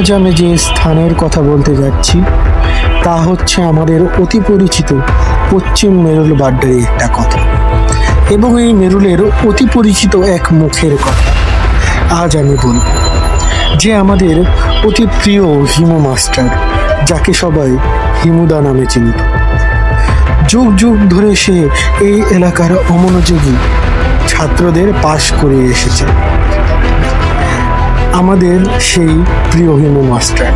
আজ আমি যে স্থানের কথা বলতে যাচ্ছি তা হচ্ছে আমাদের অতি পরিচিত পশ্চিম মেরুল বাড্ডার একটা কথা, এবং এই মেরুলের অতি পরিচিত এক মুখের কথা আজ আমি বলব, যে আমাদের অতি প্রিয় হিমু মাস্টার, যাকে সবাই হিমুদা নামে চিনত। যুগ যুগ ধরে সে এই এলাকার অমনোযোগী ছাত্রদের পাশ করিয়ে এসেছে। আমাদের সেই প্রিয় হিমু মাস্টার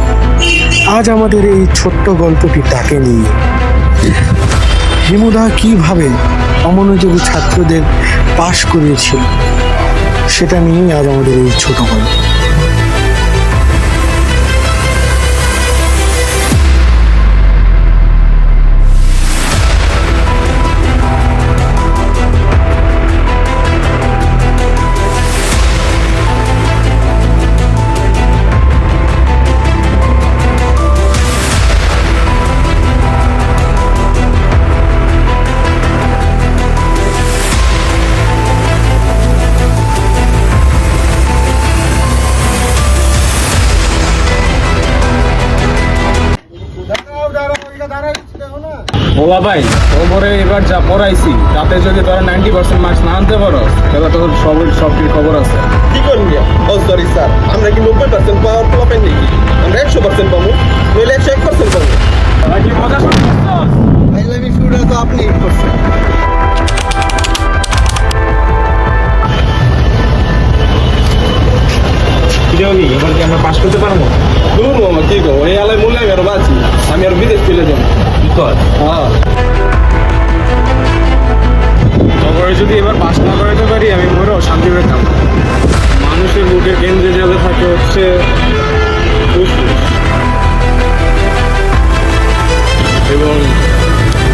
আজ আমাদের এই ছোট্ট গল্পটি তাকে নিয়ে, হিমুদা কিভাবে অমনোযোগী ছাত্রদের পাশ করিয়েছিল সেটা নিয়েই আজ আমাদের এই ছোট গল্প। ওলা ভাই, ওপরে এবার যা পড়াইছি তাতে যদি তোরা 90% মার্কস না আনতে পারো তাহলে তোর সবটির খবর আছে। কি করবি? সরি স্যার, আমরা কি 90% পাওয়ার পাবেন নাকি? আমরা 100% পাবো, নইলে 101% পাবো। তোরা কি মজা করছিস? ফাইলামি শুরুটা তো আপনি করছেন। এবার কি আমরা পাস করতে পারবো? দূর মামা, কি গো, এই আলাই মূল্য আমি আরো বাঁচি, আমি আর বিদেশ চলে যাবো। হ্যাঁ, তারপরে যদি এবার পাস না করাতে পারি আমি মরেও শান্তি পেতাম। মানুষের বুকের কেন্দ্রে যাবে থাকে হচ্ছে ফুসফুস, এবং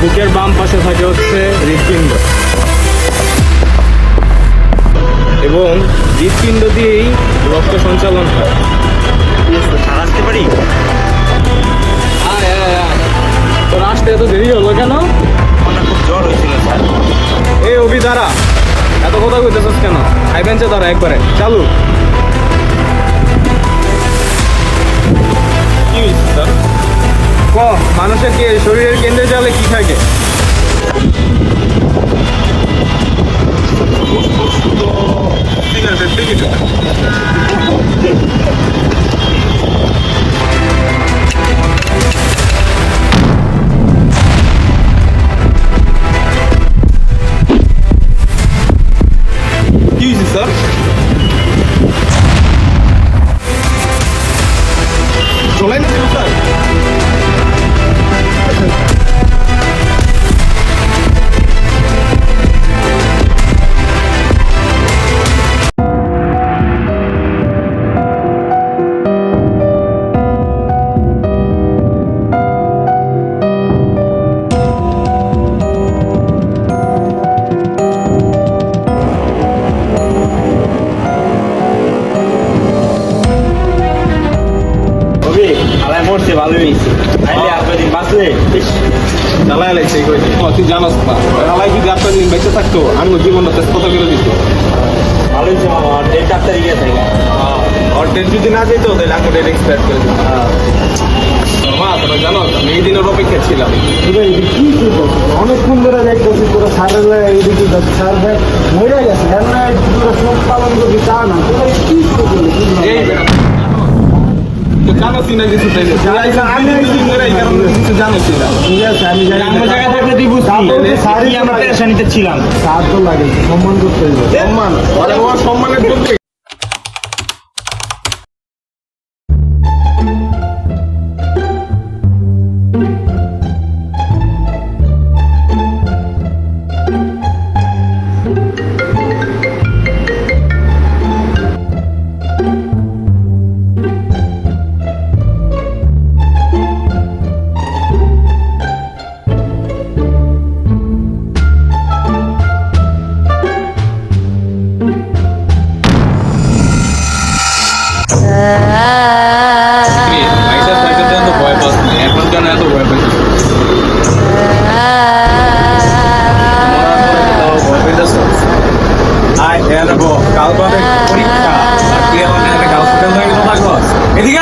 বুকের বাম পাশে থাকে হচ্ছে হৃৎপিণ্ড, এবং হৃৎপিণ্ড দিয়েই রক্ত সঞ্চালন হয়। আসতে পারি? তোর আসতে এত দেরি হলো কেন? খুব জ্বর হয়েছিল স্যার। এই অভি দাঁড়া, এত কথা কইতেছিস কেন? হাই বেঞ্চে দাঁড়া, একবারে চালু। কি হয়েছে স্যার? ক, মানুষের কি শরীরের কেন্দ্রে যালে কি থাকে? ঠিক আছে, ঠিক আছে। কি হয়েছে স্যার? চলাই না কেন স্যার? আলাই মরছে, ভালো হয়েছে। আইলে আপনার বাঁচলে চালাই লাগছে এই কয়দিন। তুই জানাস না, আলাই যদি আপনার দিন বেঁচে থাকতো আমি জীবনটা তেজ কথা করে দিত। ভালো হয়েছে মামা, ডেট ডাক্তার গিয়ে থাকে। আর ডেট যদি না যেত তাহলে আমি ডেট এক্সপায়ার করে দিত। মা, তোরা জানো আমি এই দিনের অপেক্ষা ছিলাম। অনেকক্ষণ ধরে দেখতেছি তোরা সারের এইদিকে সার দেখ মরে গেছে, তোরা সব পালন করবি তা না, তোরা কি করবি? এই তো জানোসই না কিছু তাইলে এই কারণে কিছু জানোসই না। ঠিক আছে, আমি জানি আমার জায়গায় থাকলে তুই বুঝতি আমরা পেরেশানিতে ছিলাম। সার তো লাগে, সম্মান করতে হবে। সম্মান, ওরা ওর সম্মানের জন্য কাল বাদে পরীক্ষা আর তুই আমার গার্লফ্রেন্ড হয়ে গেল থাকবো। এদিকে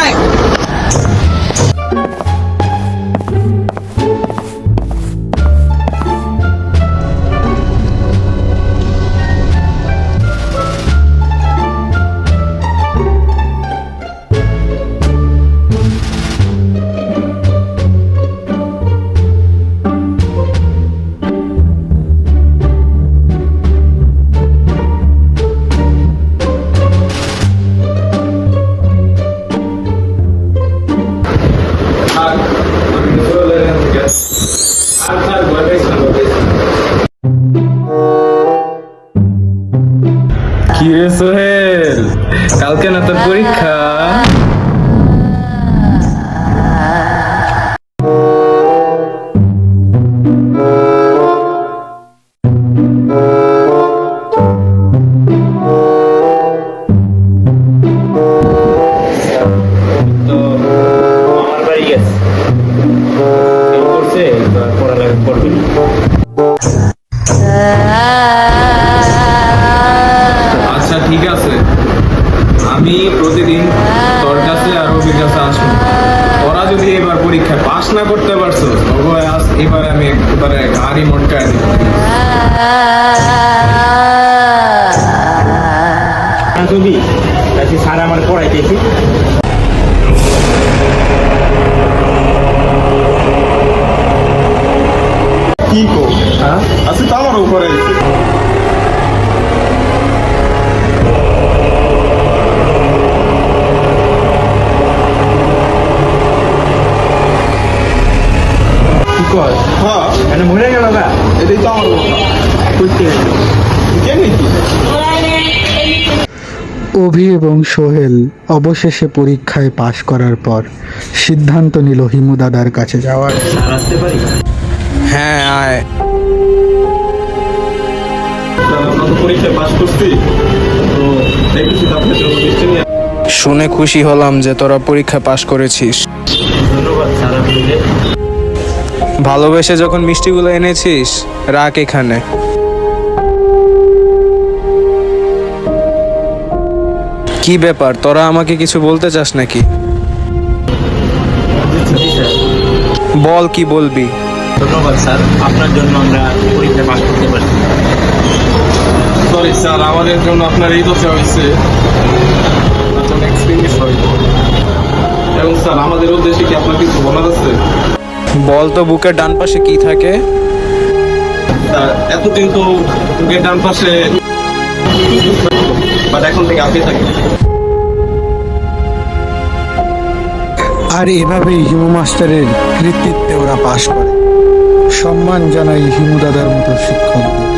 তো আমার বাড়ি গেছে এই করছে এবার পড়ালেখা করবে না। আচ্ছা ঠিক আছে, আমি প্রতিদিন তোর কাছে আর রবির কাছে আসবো। তোরা যদি এবার পরীক্ষায় পাস না করতে পারছো তবে এবার আমি একেবারে গাড়ি মটকায় দিব। যদি তাই স্যার আমার পড়াইতেছি কি কো? হ্যাঁ আচ্ছা তো আমার উপরে গেছে। কি কর হ্যাঁ মানে মরে গেল গা এটাই তো আমার উপর। করতে কেমনি কি? অভি এবং সোহেল অবশেষে পরীক্ষায় পাশ করার পর সিদ্ধান্ত নিল হিমু দাদার কাছে যাওয়ার। স্যার আসতে পারি? হ্যাঁ আয়। আমরা তো পরীক্ষায় পাস করছি, তো দেখতেছি তো আপনার জন্য মিষ্টি নিয়ে শুনে খুশি হলাম যে তোরা পরীক্ষা পাশ করেছিস। ধন্যবাদ স্যার আপনাকে। ভালোবেসে যখন মিষ্টিগুলো এনেছিস রাখ এখানে। কি ব্যাপার, তোরা আমাকে কিছু বলতে চাস নাকি? জি স্যার। বল কি বলবি। ধন্যবাদ স্যার, আপনার জন্য আমরা পরীক্ষায় পাস করতে পারছি। সরি স্যার, আমাদের জন্য আপনার এই দোষা হয়েছে। এবং স্যার আমাদের উদ্দেশ্যে কি আপনার কিছু বলার আছে? বল তো বুকের ডান পাশে কি থাকে? স্যার এতদিন তো বুকের ডান পাশে, বাট এখন থেকে আপনি থাকেন। আর এভাবেই হিমু মাস্টারের কৃতিত্বে ওরা পাশ করে। সম্মান জানাই হিমু দাদার মতো শিক্ষকদের।